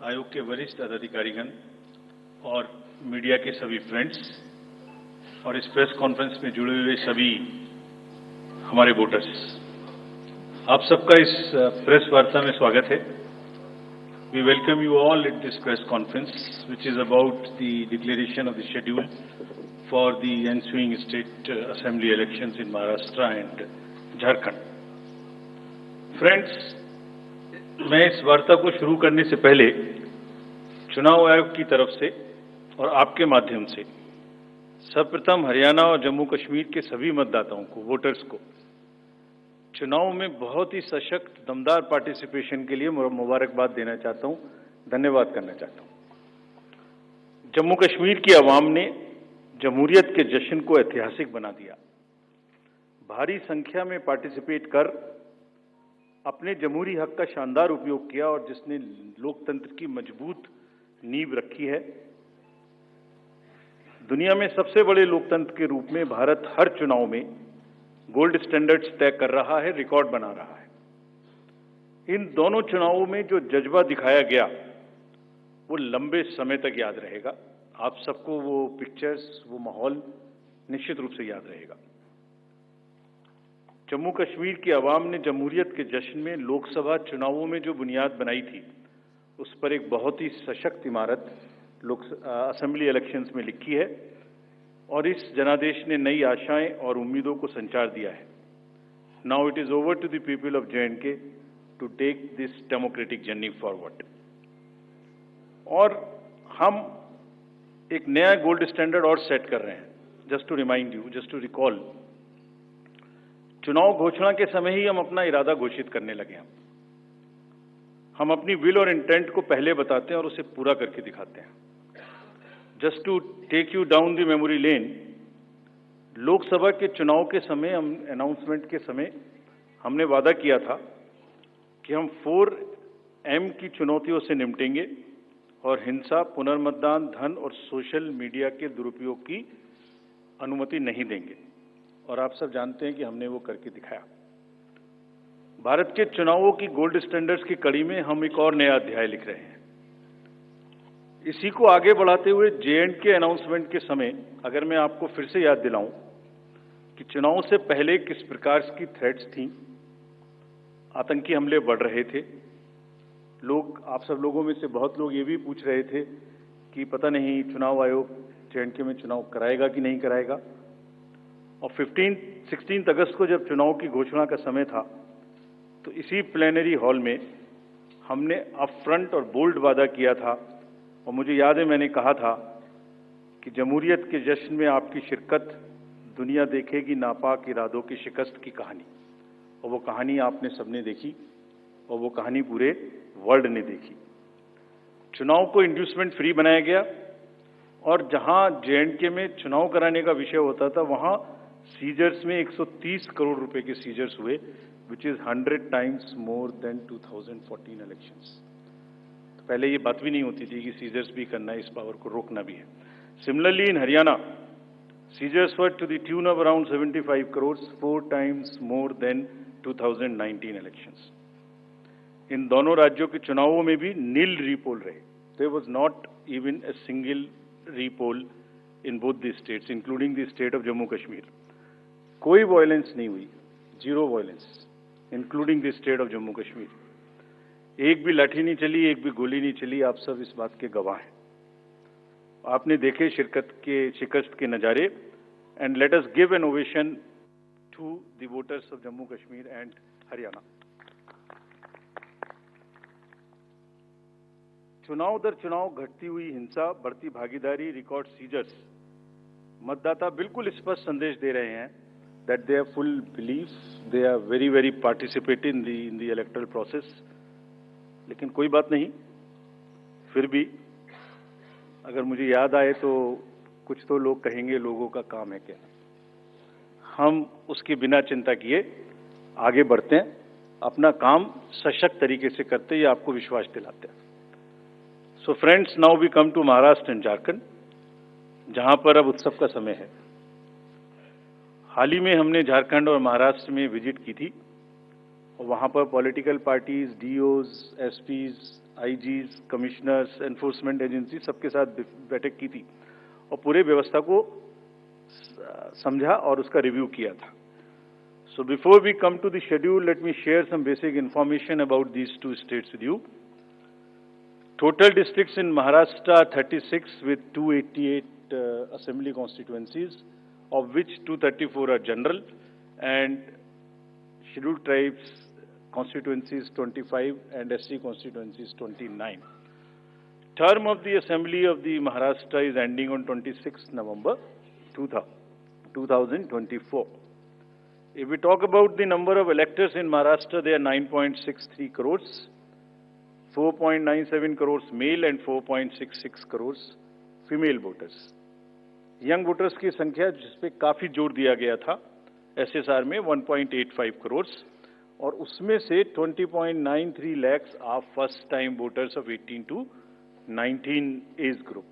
आयोग के वरिष्ठ अधिकारीगण और मीडिया के सभी फ्रेंड्स और इस प्रेस कॉन्फ्रेंस में जुड़े हुए सभी हमारे वोटर्स, आप सबका इस प्रेस वार्ता में स्वागत है। We welcome you all at this press conference, which is about the declaration of the schedule for the ensuing state assembly elections in Maharashtra and Jharkhand. Friends, मैं इस वार्ता को शुरू करने से पहले चुनाव आयोग की तरफ से और आपके माध्यम से सर्वप्रथम हरियाणा और जम्मू कश्मीर के सभी मतदाताओं को, वोटर्स को चुनाव में बहुत ही सशक्त, दमदार पार्टिसिपेशन के लिए मुबारकबाद देना चाहता हूं, धन्यवाद करना चाहता हूं। जम्मू कश्मीर की आवाम ने जमहूरियत के जश्न को ऐतिहासिक बना दिया। भारी संख्या में पार्टिसिपेट कर अपने जमहूरी हक का शानदार उपयोग किया और जिसने लोकतंत्र की मजबूत नींव रखी है। दुनिया में सबसे बड़े लोकतंत्र के रूप में भारत हर चुनाव में गोल्ड स्टैंडर्ड्स तय कर रहा है, रिकॉर्ड बना रहा है। इन दोनों चुनावों में जो जज्बा दिखाया गया वो लंबे समय तक याद रहेगा। आप सबको वो पिक्चर्स, वो माहौल निश्चित रूप से याद रहेगा। जम्मू कश्मीर की आवाम ने जमहूरियत के जश्न में लोकसभा चुनावों में जो बुनियाद बनाई थी, उस पर एक बहुत ही सशक्त इमारत असेंबली इलेक्शंस में लिखी है और इस जनादेश ने नई आशाएं और उम्मीदों को संचार दिया है। Now it is over to the people of J&K to take this democratic journey forward. और हम एक नया गोल्ड स्टैंडर्ड और सेट कर रहे हैं। Just to remind you, just to recall, चुनाव घोषणा के समय ही हम अपना इरादा घोषित करने लगे। हम अपनी विल और इंटेंट को पहले बताते हैं और उसे पूरा करके दिखाते हैं। Just to take you down the memory lane, Lok Sabha के चुनाव के समय, अनाउंसमेंट के समय हमने वादा किया था कि हम 4M की चुनौतियों से निपटेंगे और हिंसा, पुनर्मतदान, धन और सोशल मीडिया के दुरुपयोग की अनुमति नहीं देंगे। और आप सब जानते हैं कि हमने वो करके दिखाया। भारत के चुनावों की गोल्ड स्टैंडर्ड्स की कड़ी में हम एक और नया अध्याय लिख रहे हैं। इसी को आगे बढ़ाते हुए J&K अनाउंसमेंट के समय अगर मैं आपको फिर से याद दिलाऊं कि चुनाव से पहले किस प्रकार की थ्रेट्स थीं, आतंकी हमले बढ़ रहे थे। लोग, आप सब लोगों में से बहुत लोग ये भी पूछ रहे थे कि पता नहीं चुनाव आयोग J&K में चुनाव कराएगा कि नहीं कराएगा। और 16 अगस्त को जब चुनाव की घोषणा का समय था, तो इसी प्लेनरी हॉल में हमने अप फ्रंट और बोल्ड वादा किया था। और मुझे याद है मैंने कहा था कि जमहूरियत के जश्न में आपकी शिरकत दुनिया देखेगी नापाक इरादों की शिकस्त की कहानी। और वो कहानी आपने सबने देखी और वो कहानी पूरे वर्ल्ड ने देखी। चुनाव को इंड्यूसमेंट फ्री बनाया गया और जहां J&K में चुनाव कराने का विषय होता था, वहां सीजर्स में 130 करोड़ रुपए के सीजर्स हुए, which is 100 times more then 2014 elections. पहले ये बात भी नहीं होती थी कि सीजर्स भी करना है, इस पावर को रोकना भी है। Similarly in Haryana, seizures were to the tune of around 75 crore, 4 times more than 2019 elections. इन दोनों राज्यों के चुनावों में भी नील रीपोल रहे। There was not even a single repoll in both the states, including the state of Jammu Kashmir. कोई वायलेंस नहीं हुई, zero violence, including the state of Jammu Kashmir. एक भी लाठी नहीं चली, एक भी गोली नहीं चली। आप सब इस बात के गवाह हैं। आपने देखे शिकस्त के नजारे। And let us give an ovation to the voters of Jammu Kashmir and Haryana. चुनाव दर चुनाव घटती हुई हिंसा, बढ़ती भागीदारी, रिकॉर्ड सीजर्स, मतदाता बिल्कुल स्पष्ट संदेश दे रहे हैं that they are full believe, they are very participate in the electoral process. लेकिन कोई बात नहीं, फिर भी अगर मुझे याद आए तो कुछ तो लोग कहेंगे लोगों का काम है क्या। हम उसके बिना चिंता किए आगे बढ़ते हैं, अपना काम सशक्त तरीके से करते हैं, ये आपको विश्वास दिलाते हैं। So friends, now we come to Maharashtra and Jharkhand, जहां पर अब उत्सव का समय है। हाल ही में हमने झारखंड और महाराष्ट्र में विजिट की थी और वहां पर political parties, DOs, SPs, IGs, commissioners, enforcement agency सबके साथ बैठक की थी और पूरे व्यवस्था को समझा और उसका रिव्यू किया था. So before we come to the schedule, let me share some basic information about these two states with you. Total districts in Maharashtra 36 with 288 assembly constituencies, of which 234 are general and scheduled tribes constituencies 25 and SC constituencies 29. Term of the assembly of the Maharashtra is ending on 26th November 2024. If we talk about the number of electors in Maharashtra, they are 9.63 crores, 4.97 crores male and 4.66 crores female voters. Young voters की संख्या जिस पे काफी जोर दिया गया था SSR में 1.85 crores और उसमें से 20.93 lakhs are first time voters of 18 to 19 age group.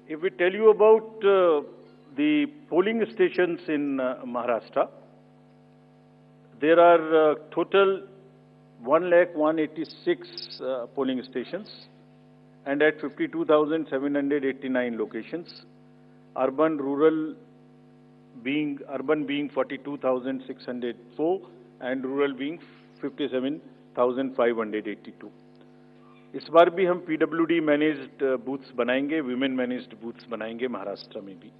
If we tell you about the polling stations in Maharashtra, there are total 1,186 polling stations and at 52,789 locations. Urban being 42,604 and rural being 57,582. इस बार भी हम PWD managed booths बनाएंगे, women managed booths बनाएंगे महाराष्ट्र में भी.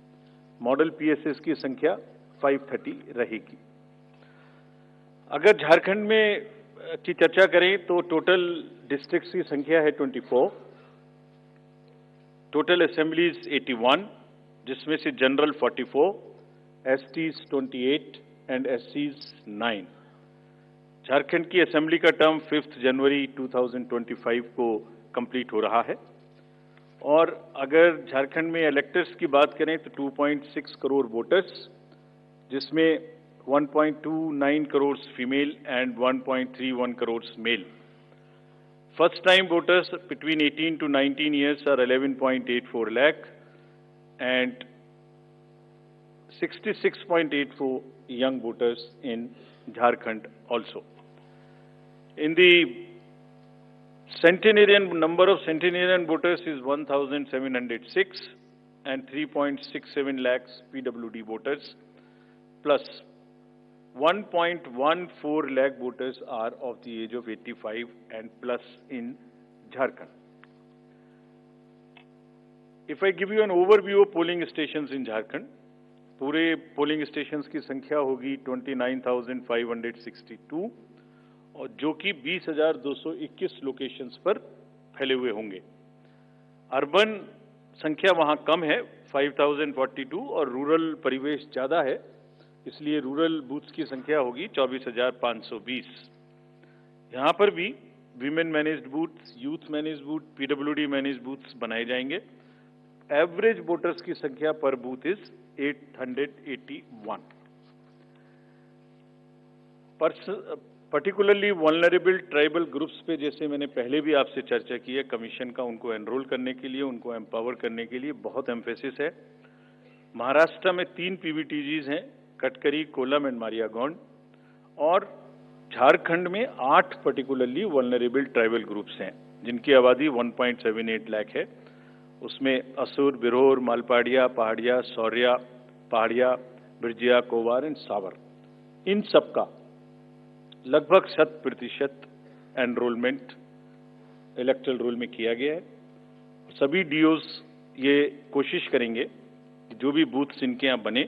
Model PSS की संख्या 530 रहेगी. अगर झारखंड में की चर्चा करें तो टोटल डिस्ट्रिक्ट्स की संख्या है 24, टोटल असेंबलीज 81, जिसमें से general 44, STs 28 and SCs 9. Jharkhand की असेंबली का टर्म 5 जनवरी 2025 को कंप्लीट हो रहा है और अगर झारखंड में इलेक्टर्स की बात करें तो 2.6 करोड़ वोटर्स, जिसमें 1.29 crore female and 1.31 crore male. First time voters between 18 to 19 years are 11.84 lakh and 66.84 young voters in Jharkhand also. In the number of centenarian voters is 1,706 and 3.67 lakhs PWD voters plus 1.14 lakh voters are of the age of 85 and plus in Jharkhand. If I give you an overview of polling stations in Jharkhand, पूरे polling stations की संख्या होगी 29,562 और जो कि 20,221 locations पर फैले हुए होंगे. अर्बन संख्या वहां कम है 5,042 और रूरल परिवेश ज्यादा है, इसलिए रूरल बूथ्स की संख्या होगी 24,520. यहां पर भी women managed booths, youth managed booth, PWD managed booths बनाए जाएंगे. एवरेज वोटर्स की संख्या पर booth is 881. Particularly vulnerable tribal groups पे जैसे मैंने पहले भी आपसे चर्चा की है, कमीशन का उनको एनरोल करने के लिए, उनको एम्पावर करने के लिए बहुत एम्फेसिस है. महाराष्ट्र में 3 PVTGs हैं, कटकरी, कोलम एंड मारियागौंड, और झारखंड में 8 पर्टिकुलरली वल्नरेबल ट्राइबल ग्रुप्स हैं जिनकी आबादी 1.78 लाख है. उसमें असुर, बिरहोर, मालपाड़िया, पहाड़िया, सौर्या, पहाड़िया, बिरजिया, कोवार एंड सावर, इन सबका लगभग 100% एनरोलमेंट इलेक्टरल रोल में किया गया है. सभी DOs ये कोशिश करेंगे कि जो भी बूथ्स इनके यहाँ बने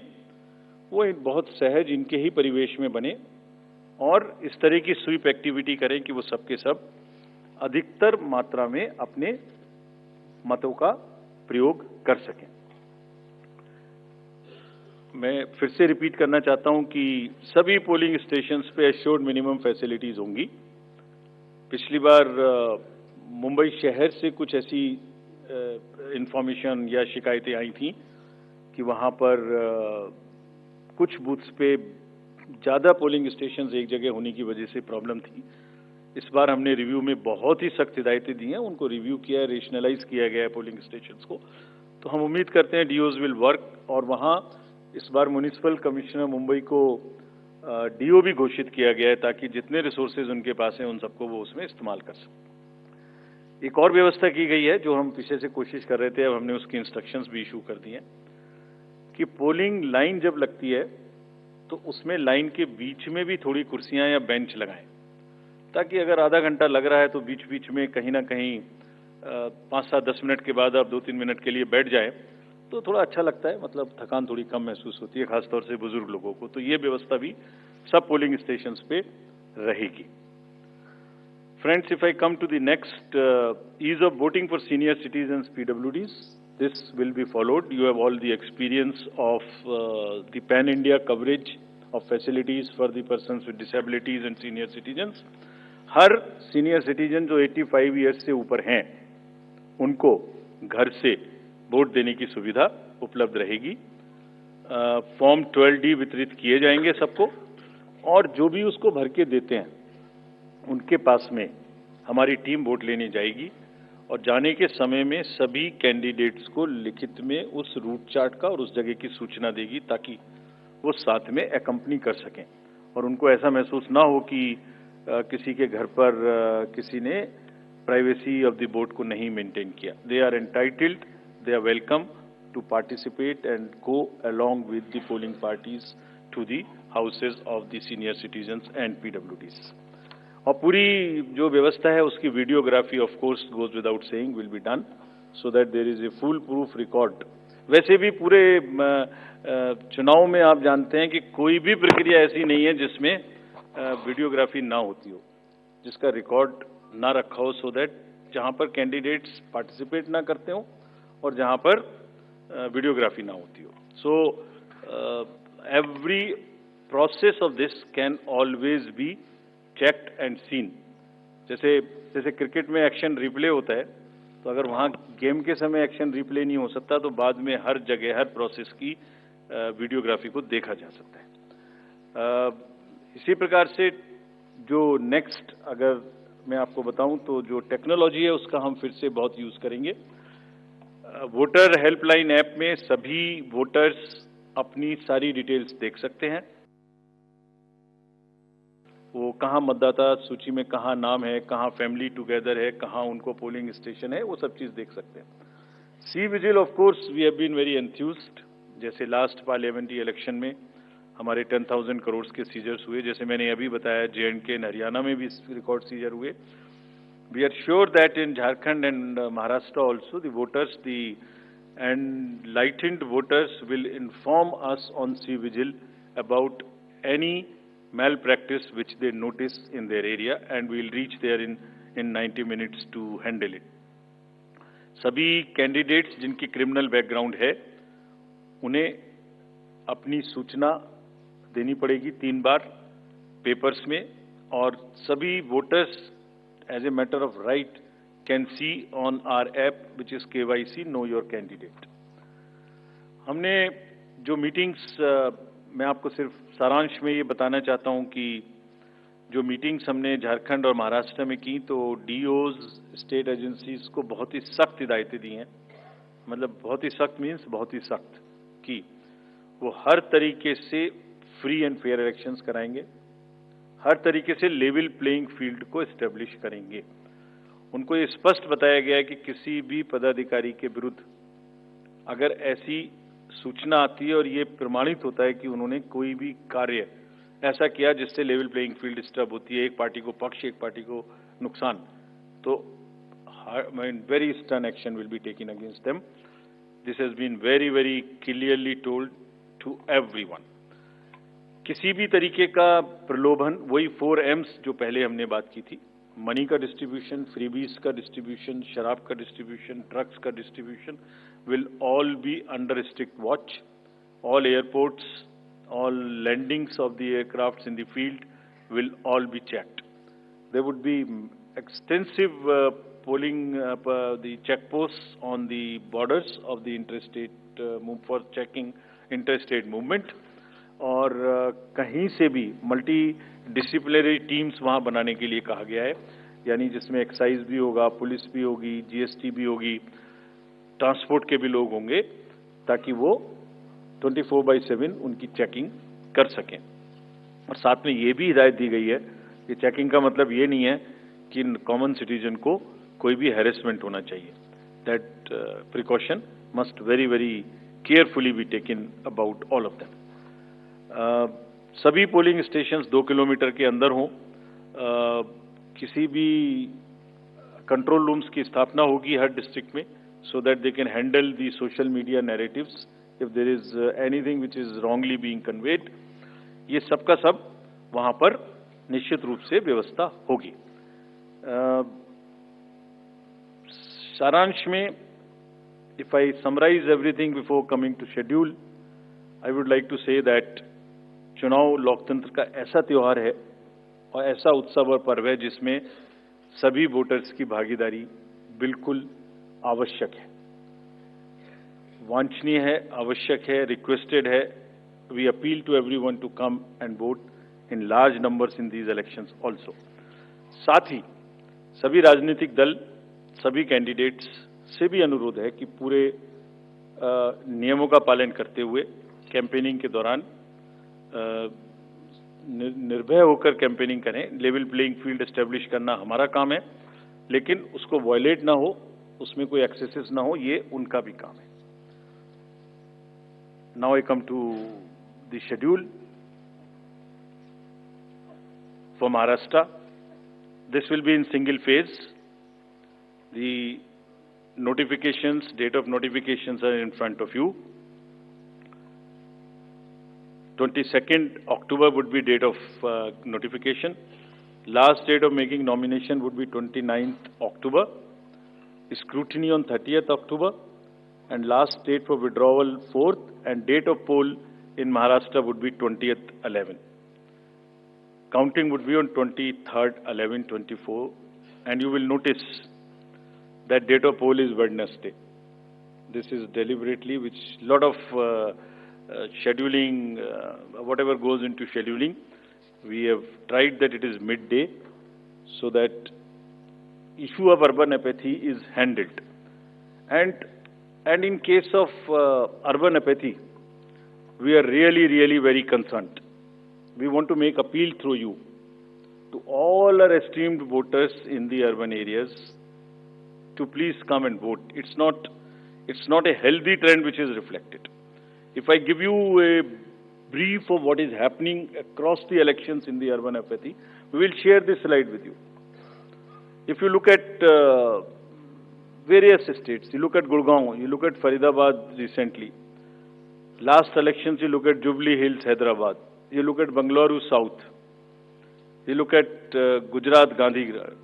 वो बहुत सहज इनके ही परिवेश में बने और इस तरह की स्वीप एक्टिविटी करें कि वो सबके सब अधिकतर मात्रा में अपने मतों का प्रयोग कर सकें. मैं फिर से रिपीट करना चाहता हूं कि सभी पोलिंग स्टेशंस पे एश्योर्ड मिनिमम फैसिलिटीज होंगी. पिछली बार मुंबई शहर से कुछ ऐसी इंफॉर्मेशन या शिकायतें आई थी कि वहां पर कुछ बूथ्स पे ज्यादा पोलिंग स्टेशंस एक जगह होने की वजह से प्रॉब्लम थी. इस बार हमने रिव्यू में बहुत ही सख्त हिदायतें दी हैं, उनको रिव्यू किया, रेशनलाइज किया गया है पोलिंग स्टेशंस को. तो हम उम्मीद करते हैं DOs विल वर्क और वहां इस बार म्युनिसिपल कमिश्नर मुंबई को डीओ भी घोषित किया गया है ताकि जितने रिसोर्सेज उनके पास हैं उन सबको वो उसमें इस्तेमाल कर सकें। एक और व्यवस्था की गई है जो हम पीछे से कोशिश कर रहे थे, अब हमने उसकी इंस्ट्रक्शंस भी इशू कर दी हैं कि पोलिंग लाइन जब लगती है तो उसमें लाइन के बीच में भी थोड़ी कुर्सियां या बेंच लगाएं, ताकि अगर आधा घंटा लग रहा है तो बीच बीच में कहीं ना कहीं 5-7-10 मिनट के बाद आप 2-3 मिनट के लिए बैठ जाएं तो थोड़ा अच्छा लगता है, मतलब थकान थोड़ी कम महसूस होती है, खासतौर से बुजुर्ग लोगों को। तो ये व्यवस्था भी सब पोलिंग स्टेशंस पे रहेगी। Friends, if I come to the next, ease of voting for senior citizens PWDs, this will be followed. You have all the experience of the pan-India coverage of facilities for the persons with disabilities and senior citizens. Her senior citizen जो 85 years से ऊपर हैं, उनको घर से vote देने की सुविधा उपलब्ध रहेगी। फॉर्म 12D वितरित किए जाएंगे सबको, और जो भी उसको भर के देते हैं उनके पास में हमारी टीम वोट लेने जाएगी और जाने के समय में सभी कैंडिडेट्स को लिखित में उस रूट चार्ट का और उस जगह की सूचना देगी ताकि वो साथ में एकम्पनी कर सकें और उनको ऐसा महसूस ना हो कि किसी के घर पर किसी ने प्राइवेसी ऑफ द वोट को नहीं मेंटेन किया। They are entitled, they are welcome to participate and go along with the polling parties to the houses of the senior citizens and PWDs. और पूरी जो व्यवस्था है उसकी videography of course goes without saying will be done so that there is a foolproof record. वैसे भी पूरे चुनाव में आप जानते हैं कि कोई भी प्रक्रिया ऐसी नहीं है जिसमें वीडियोग्राफी ना होती हो, जिसका रिकॉर्ड ना रखा हो, सो दैट जहां पर कैंडिडेट्स पार्टिसिपेट ना करते हो और जहां पर वीडियोग्राफी ना होती हो। So every process of this can always be checked and seen. जैसे क्रिकेट में एक्शन रिप्ले होता है, तो अगर वहां गेम के समय एक्शन रिप्ले नहीं हो सकता तो बाद में हर जगह हर प्रोसेस की वीडियोग्राफी को देखा जा सकता है। इसी प्रकार से जो नेक्स्ट अगर मैं आपको बताऊं तो जो टेक्नोलॉजी है उसका हम फिर से बहुत यूज करेंगे। वोटर हेल्पलाइन ऐप में सभी वोटर्स अपनी सारी डिटेल्स देख सकते हैं, वो कहाँ मतदाता सूची में कहाँ नाम है, कहाँ फैमिली टुगेदर है, कहाँ उनको पोलिंग स्टेशन है, वो सब चीज देख सकते हैं। CVIGIL of course we have been very enthused. जैसे लास्ट पार्लियामेंट्री इलेक्शन में हमारे 10,000 करोड़ के सीजर्स हुए, जैसे मैंने अभी बताया J&K एंड हरियाणा में भी रिकॉर्ड सीजर हुए। We are sure that in Jharkhand and Maharashtra also the voters the enlightened voters will inform us on cVIGIL about any malpractice which they notice in their area and we will reach there in 90 minutes to handle it. सभी candidates जिनकी criminal background है उन्हें अपनी सूचना देनी पड़ेगी 3 बार papers में, और सभी voters as a matter of right can see on our app which is KYC know your candidate. हमने जो मीटिंग्स, मैं आपको सिर्फ सारांश में ये बताना चाहता हूं कि जो मीटिंग्स हमने झारखंड और महाराष्ट्र में की तो डीओज स्टेट एजेंसीज को बहुत ही सख्त हिदायतें दी हैं। मतलब बहुत ही सख्त मीन्स बहुत ही सख्त कि वो हर तरीके से फ्री एंड फेयर इलेक्शंस कराएंगे, हर तरीके से लेवल प्लेइंग फील्ड को एस्टेब्लिश करेंगे। उनको ये स्पष्ट बताया गया है कि किसी भी पदाधिकारी के विरुद्ध अगर ऐसी सूचना आती है और ये प्रमाणित होता है कि उन्होंने कोई भी कार्य ऐसा किया जिससे लेवल प्लेइंग फील्ड डिस्टर्ब होती है, एक पार्टी को पक्ष एक पार्टी को नुकसान, तो very stern action will be taken against them. This has been very very clearly told to everyone. किसी भी तरीके का प्रलोभन, वही 4 M's जो पहले हमने बात की थी, मनी का डिस्ट्रीब्यूशन, फ्रीबीज का डिस्ट्रीब्यूशन, शराब का डिस्ट्रीब्यूशन, ड्रग्स का distribution will all be under strict watch. All airports, all landings of the aircrafts in the field will all be checked. There would be extensive polling, the checkposts on the borders of the interstate for checking interstate movement. और कहीं से भी multi disciplinary teams वहाँ बनाने के लिए कहा गया है, यानी जिसमें एक्साइज भी होगा, पुलिस भी होगी, GST भी होगी, ट्रांसपोर्ट के भी लोग होंगे, ताकि वो 24/7 उनकी चेकिंग कर सकें। और साथ में ये भी हिदायत दी गई है कि चेकिंग का मतलब ये नहीं है कि कॉमन सिटीजन को कोई भी हैरेसमेंट होना चाहिए. That precaution must very very carefully be taken about all of them. सभी पोलिंग स्टेशंस 2 किलोमीटर के अंदर हों. किसी भी कंट्रोल रूम्स की स्थापना होगी हर डिस्ट्रिक्ट में, so that they can handle the social media narratives if there is anything which is wrongly being conveyed. ये सब का सब वहां पर निश्चित रूप से व्यवस्था होगी. सारांश में, if I summarize everything before coming to schedule, I would like to say that चुनाव लोकतंत्र का ऐसा त्योहार है और ऐसा उत्सव और पर्व है जिसमें सभी वोटर्स की भागीदारी बिल्कुल आवश्यक है, वांछनीय है, आवश्यक है, रिक्वेस्टेड है. We appeal to everyone to come and vote in large numbers in these elections also. साथ ही सभी राजनीतिक दल, सभी कैंडिडेट्स से भी अनुरोध है कि पूरे नियमों का पालन करते हुए कैंपेनिंग के दौरान निर्भय होकर कैंपेनिंग करें. लेवल प्लेइंग फील्ड एस्टेब्लिश करना हमारा काम है, लेकिन उसको वायलेट ना हो, उसमें कोई एक्सेसेस ना हो, ये उनका भी काम है. Now I come to the schedule for Maharashtra. This will be in single phase. The notifications, date of notifications are in front of you. 22nd October would be date of notification. Last date of making nomination would be 29th October. Scrutiny on 30th October. And last date for withdrawal 4th, and date of poll in Maharashtra would be 20th 11. Counting would be on 23rd 11 24, and you will notice that date of poll is Wednesday. This is deliberately, which lot of scheduling, whatever goes into scheduling, we have tried that it is midday, so that issue of urban apathy is handled. And in case of urban apathy, we are really very concerned. We want to make appeal through you to all our esteemed voters in the urban areas to please come and vote. It's not a healthy trend which is reflected. If I give you a brief of what is happening across the elections in the urban apathy, we will share this slide with you. If you look at various states, you look at Gurgaon, you look at Faridabad recently. Last elections, you look at Jubilee Hills, Hyderabad. You look at Bangalore South. You look at Gujarat, Gandhigram,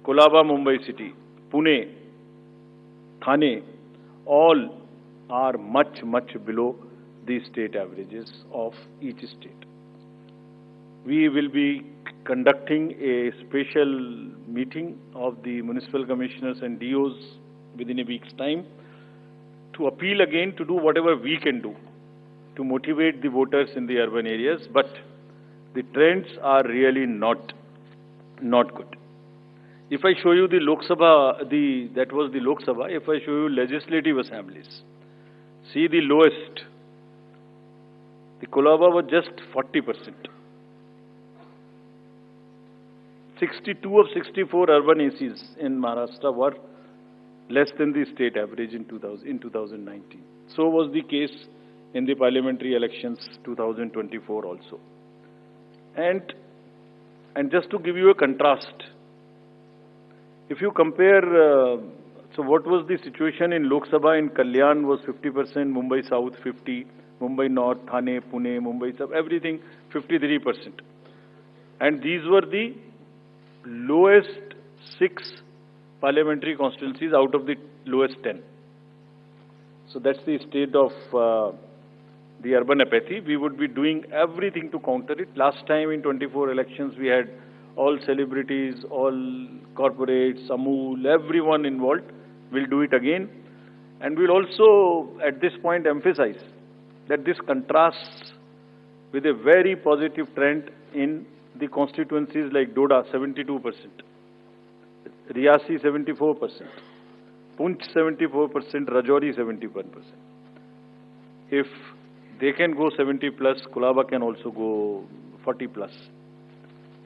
Kolaba, Mumbai City, Pune, Thane, all are much below the state averages of each state. We will be conducting a special meeting of the municipal commissioners and DOs within a week's time to appeal again to do whatever we can do to motivate the voters in the urban areas, but the trends are really not good. If I show you the Lok Sabha, that was the Lok Sabha. If I show you legislative assemblies, see the lowest. The Kolaba was just 40%. 62 of 64 urban ACs in Maharashtra were less than the state average in 2019. So was the case in the parliamentary elections 2024 also. And just to give you a contrast, if you compare, so what was the situation in Lok Sabha in Kalyan was 50%, Mumbai South 50%, Mumbai North, Thane, Pune, Mumbai South, everything 53%. And these were the lowest 6 parliamentary constituencies out of the lowest 10. So that's the state of the urban apathy. We would be doing everything to counter it. Last time in 24 elections, we had all celebrities, all corporates, Amul, everyone involved. We'll do it again. And we'll also, at this point, emphasize that this contrasts with a very positive trend in the constituencies like Doda, 72%, Riyasi, 74%, Punch, 74%, Rajouri, 71%. If they can go 70 plus, Kolaba can also go 40 plus.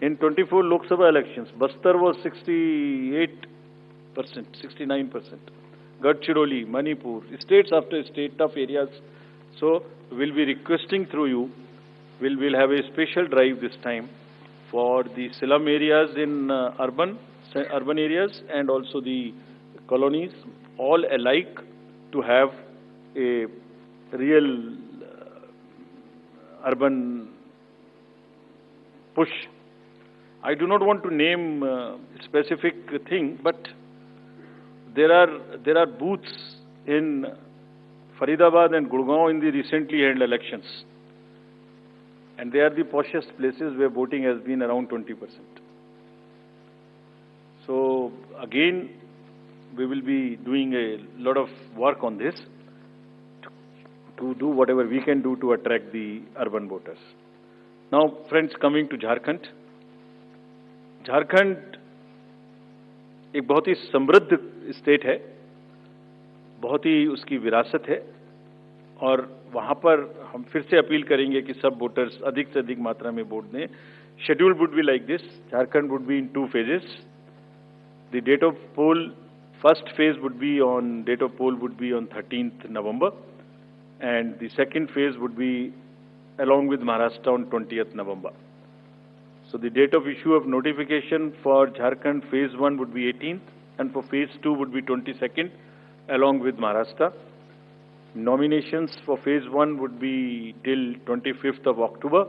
In 24 Lok Sabha elections, Bastar was 68%, 69%. Gadchiroli, Manipur, states after state, tough areas. So we'll be requesting through you, we'll have a special drive this time for the slum areas in urban areas and also the colonies, all alike, to have a real urban push. I do not want to name a specific thing, but there are booths in Faridabad and Gurgaon in the recently held elections, and they are the poshest places where voting has been around 20%. So again, we will be doing a lot of work on this to do whatever we can do to attract the urban voters. Now, friends, coming to Jharkhand. Jharkhand एक बहुत ही समृद्ध state है, बहुत ही उसकी विरासत है, और वहां पर हम फिर से अपील करेंगे कि सब वोटर्स अधिक से अधिक मात्रा में वोट दें. Schedule would be like this. Jharkhand would be in 2 phases. The date of poll, first phase would be on, date of poll would be on 13th November, and the second phase would be along with Maharashtra on 20th November. So the date of issue of notification for Jharkhand phase 1 would be 18th, and for phase 2 would be 22nd, along with Maharashtra. Nominations for phase 1 would be till 25th of October,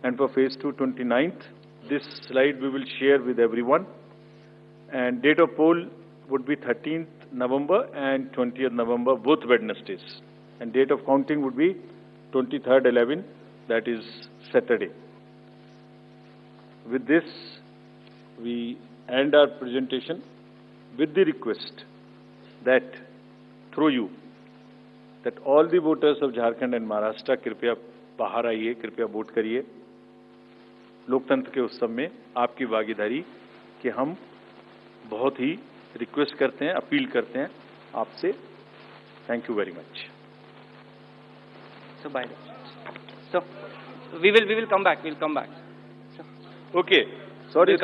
and for phase 2, 29th. This slide we will share with everyone. And date of poll would be 13th November and 20th November, both Wednesdays. And date of counting would be 23rd 11, that is Saturday. With this, we end our presentation with the request that through you, that all the voters of Jharkhand and Maharashtra कृपया बाहर आइए, कृपया vote करिए. लोकतंत्र के उत्सव में आपकी भागीदारी कि हम बहुत ही रिक्वेस्ट करते हैं, अपील करते हैं आपसे. Thank you very much. So bye. So we will come back. We'll come back. Okay. Sorry.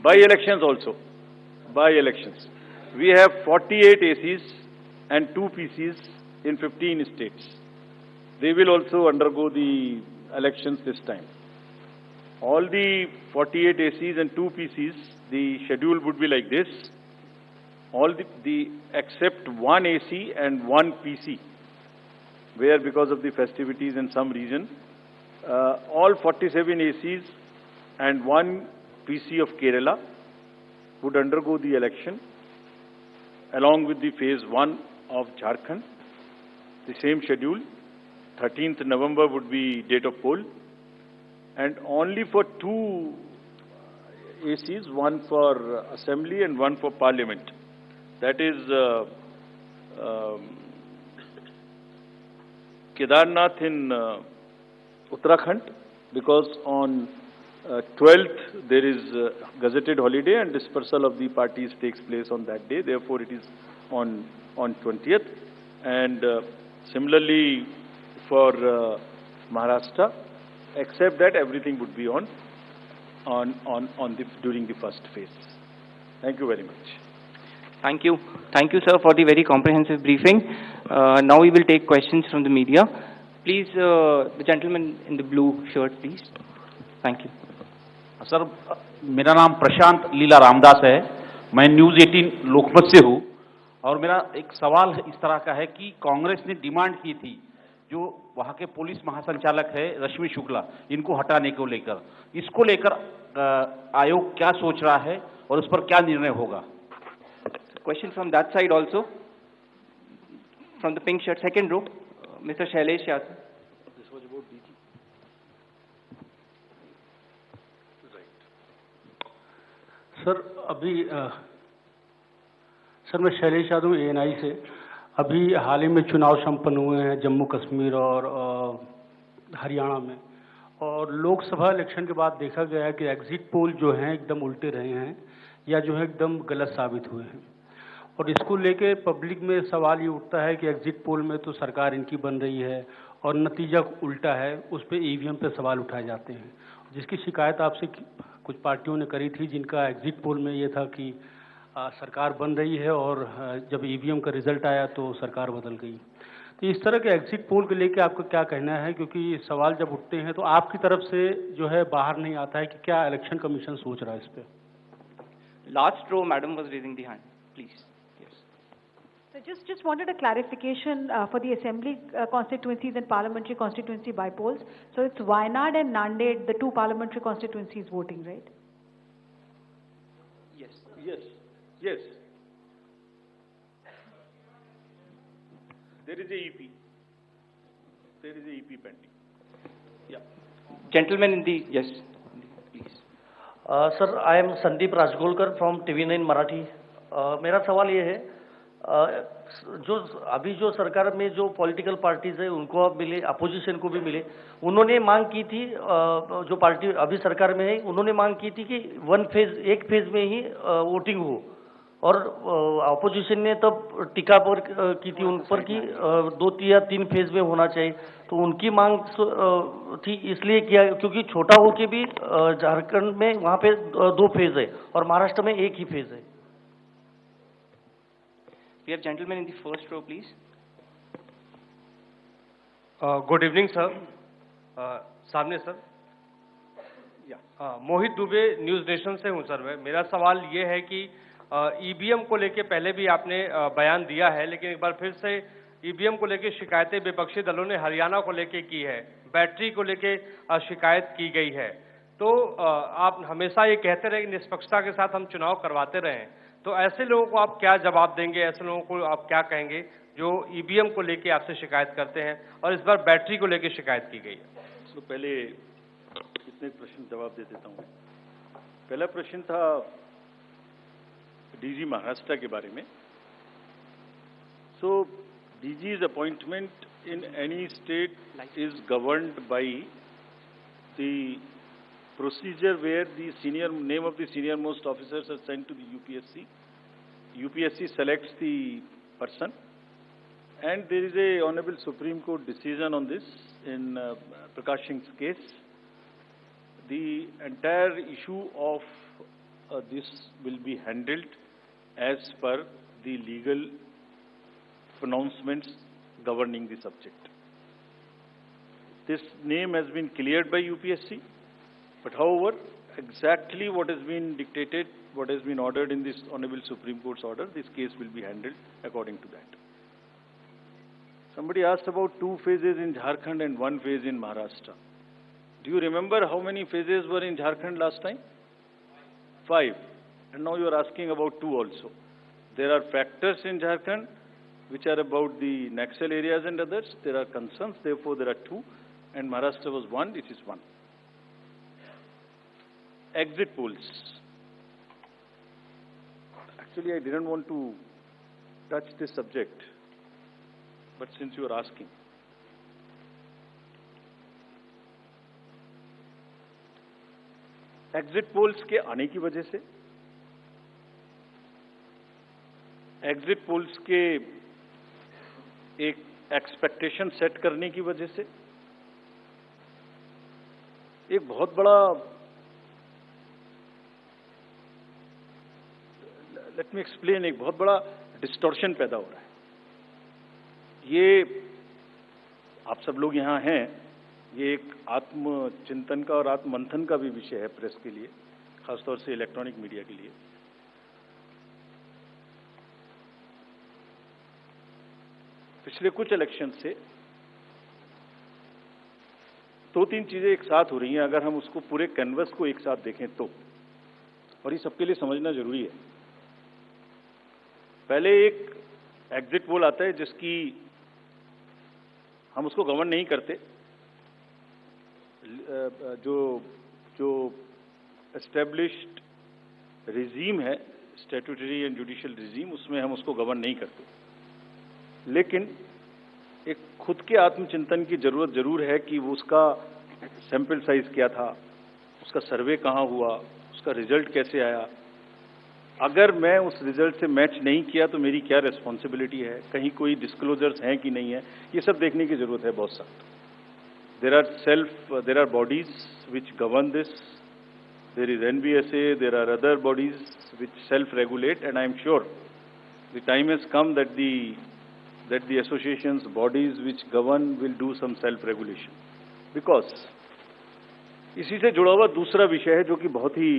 By-elections also. By-elections. We have 48 ACs and 2 PCs in 15 states. They will also undergo the elections this time. All the 48 ACs and 2 PCs, the schedule would be like this. All the except 1 AC and 1 PC, where because of the festivities in some region, all 47 ACs and 1 PC of Kerala would undergo the election along with the phase 1 of Jharkhand. The same schedule. 13th November would be date of poll, and only for 2 ACs, one for assembly and one for parliament. That is Kedarnath in Uttarakhand, because on 12th there is gazetted holiday and dispersal of the parties takes place on that day. Therefore, it is on 20th. And similarly for Maharashtra, except that everything would be during the first phase. Thank you very much. Thank you, sir, for the very comprehensive briefing. Now we will take questions from the media. Please, the gentleman in the blue shirt, please. Thank you. Sir, मेरा नाम प्रशांत लीला रामदास है. मैं news 18 लोकमत से हूँ, और मेरा एक सवाल इस तरह का है कि कांग्रेस ने डिमांड की थी जो वहाँ के पुलिस महासंचालक है रश्मि शुक्ला, इनको हटाने को लेकर, इसको लेकर आयोग क्या सोच रहा है और उस पर क्या निर्णय होगा? Question from that side also. From the pink shirt, second row, Mr. Shailesh Yadav. This was about DG. Sir अभी सर मैं शैलेश यादव ANI से. अभी हाल ही में चुनाव संपन्न हुए हैं जम्मू कश्मीर और हरियाणा में, और लोकसभा इलेक्शन के बाद देखा गया है कि एग्जिट पोल जो हैं एकदम उल्टे रहे हैं या जो है एकदम गलत साबित हुए हैं. और इसको लेके पब्लिक में सवाल ये उठता है कि एग्जिट पोल में तो सरकार इनकी बन रही है और नतीजा उल्टा है, उस पर ईवीएम पे सवाल उठाए जाते हैं, जिसकी शिकायत आपसे कुछ पार्टियों ने करी थी, जिनका एग्जिट पोल में ये था कि सरकार बन रही है और जब ईवीएम का रिजल्ट आया तो सरकार बदल गई। तो इस तरह के एग्जिट पोल को लेके आपका क्या कहना है, क्योंकि सवाल जब उठते हैं तो आपकी तरफ से जो है बाहर नहीं आता है कि क्या इलेक्शन कमीशन सोच रहा है इस पे? Last row, madam was raising the hand. Please. Yes. So just wanted a clarification for the assembly constituencies and parliamentary constituency bypolls. So it's Wayanad and Nanded, the two parliamentary constituencies voting, right? Yes. Yes, yes. There is a EP. There is a EP pending. Yeah. Gentleman in the, yes, please. Sir, I am Sandeep Rajgolkar from TV9 Marathi. मेरा सवाल ये है, जो अभी जो सरकार में जो पॉलिटिकल पार्टीज है उनको अब मिले, अपोजिशन को भी मिले, उन्होंने मांग की थी, जो पार्टी अभी सरकार में है उन्होंने मांग की थी कि एक फेज में ही वोटिंग हो, और अपोजिशन ने तब टीका पर की थी उन पर कि 2 या 3 फेज में होना चाहिए। तो उनकी मांग थी इसलिए किया क्योंकि छोटा हो के भी झारखंड में वहाँ पे 2 फेज है और महाराष्ट्र में 1 ही फेज है। We have gentleman in the first row, please. Good evening sir. सामने सर। मोहित दुबे, न्यूज़ नेशन से हूं सर मैं। मेरा सवाल ये है कि ईवीएम को लेके पहले भी आपने बयान दिया है, लेकिन एक बार फिर से ईवीएम को लेके शिकायतें विपक्षी दलों ने हरियाणा को लेके की है, बैटरी को लेके शिकायत की गई है। तो आप हमेशा ये कहते रहे कि निष्पक्षता के साथ हम चुनाव करवाते रहें, तो ऐसे लोगों को आप क्या जवाब देंगे, ऐसे लोगों को आप क्या कहेंगे जो ईवीएम को लेके आपसे शिकायत करते हैं और इस बार बैटरी को लेके शिकायत की गई है? तो पहले इतने प्रश्न जवाब दे देता हूँ। पहला प्रश्न था डीजी महाराष्ट्र के बारे में। सो DG's appointment in any state is governed by the procedure where the name of the senior most officers are sent to the UPSC. UPSC selects the person, and there is a Honorable Supreme Court decision on this in Prakash Singh's case. The entire issue of this will be handled as per the legal pronouncements governing the subject. This name has been cleared by UPSC, but however, exactly what has been dictated, what has been ordered in this Honorable Supreme Court's order, this case will be handled according to that. Somebody asked about 2 phases in Jharkhand and 1 phase in Maharashtra. Do you remember how many phases were in Jharkhand last time? 5. And now you are asking about 2 also. There are factors in Jharkhand which are about the Naxal areas and others. There are concerns, therefore there are 2, and Maharashtra was 1, it is 1. Exit polls. Actually, I didn't want to touch this subject, but since you are asking. Exit polls के आने की वजह से, exit polls के एक expectation set करने की वजह से एक बहुत बड़ा, लेट मी एक्सप्लेन, एक बहुत बड़ा डिस्टॉर्शन पैदा हो रहा है। ये आप सब लोग यहाँ हैं, ये एक आत्मचिंतन का और आत्ममंथन का भी विषय है प्रेस के लिए, खासतौर से इलेक्ट्रॉनिक मीडिया के लिए। पिछले कुछ इलेक्शन से 2-3 चीजें एक साथ हो रही हैं, अगर हम उसको पूरे कैनवस को एक साथ देखें तो, और ये सबके लिए समझना जरूरी है। पहले एक एग्जिट पोल आता है जिसकी हम उसको गवर्न नहीं करते, जो एस्टेब्लिश्ड रिजीम है, स्टैट्यूटरी एंड जुडिशियल रिजीम, उसमें हम उसको गवर्न नहीं करते। लेकिन एक खुद के आत्मचिंतन की जरूरत जरूर है कि वो उसका सैंपल साइज क्या था, उसका सर्वे कहाँ हुआ, उसका रिजल्ट कैसे आया, अगर मैं उस रिजल्ट से मैच नहीं किया तो मेरी क्या रिस्पॉन्सिबिलिटी है, कहीं कोई डिस्क्लोजर्स हैं कि नहीं है, ये सब देखने की जरूरत है बहुत सख्त। There are bodies which govern this, there is NBSA, there are other bodies which self regulate, and I am sure the time has come that the associations, bodies which govern will do some self regulation, because इसी से जुड़ा हुआ दूसरा विषय है जो कि बहुत ही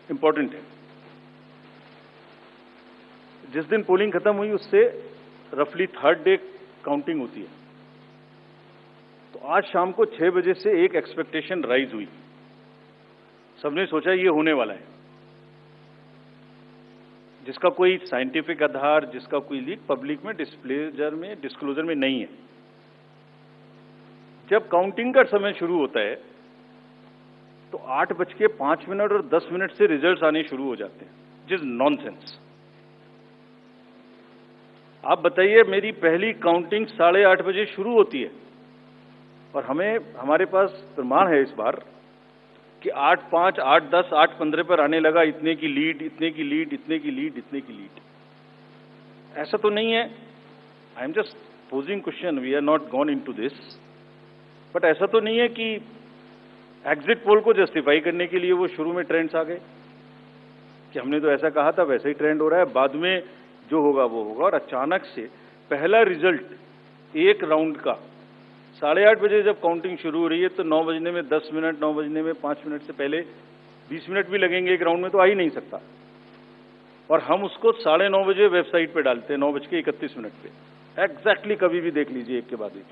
इंपॉर्टेंट है। जिस दिन पोलिंग खत्म हुई उससे रफली थर्ड डे काउंटिंग होती है, तो आज शाम को 6 बजे से एक एक्सपेक्टेशन राइज हुई। सबने सोचा ये होने वाला है, जिसका कोई साइंटिफिक आधार, जिसका कोई लीड पब्लिक में डिस्क्लोजर में नहीं है। जब काउंटिंग का समय शुरू होता है तो 8:05 और 10 मिनट से रिजल्ट्स आने शुरू हो जाते हैं, जिस नॉनसेंस। आप बताइए, मेरी पहली काउंटिंग 8:30 बजे शुरू होती है और हमारे पास प्रमाण है इस बार कि 8:05, 8:10, 8:15 पर आने लगा इतने की लीड, इतने की लीड, इतने की लीड, इतने की लीड। ऐसा तो नहीं है, I am just posing question, we are not gone into this, but ऐसा तो नहीं है कि एग्जिट पोल को जस्टिफाई करने के लिए वो शुरू में ट्रेंड्स आ गए कि हमने तो ऐसा कहा था, वैसे ही ट्रेंड हो रहा है, बाद में जो होगा वो होगा। और अचानक से पहला रिजल्ट एक राउंड का 8:30 बजे जब काउंटिंग शुरू हो रही है तो 9 बजने में 10 मिनट, 9 बजने में 5 मिनट से पहले 20 मिनट भी लगेंगे एक राउंड में, तो आ ही नहीं सकता। और हम उसको 9:30 बजे वेबसाइट पे डालते हैं, 9:31 पे एग्जैक्टली, कभी भी देख लीजिए एक के बाद एक।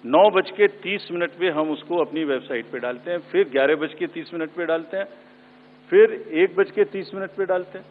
9:30 पे हम उसको अपनी वेबसाइट पे डालते हैं, फिर 11:30 पे डालते हैं, फिर 1:30 पे डालते हैं।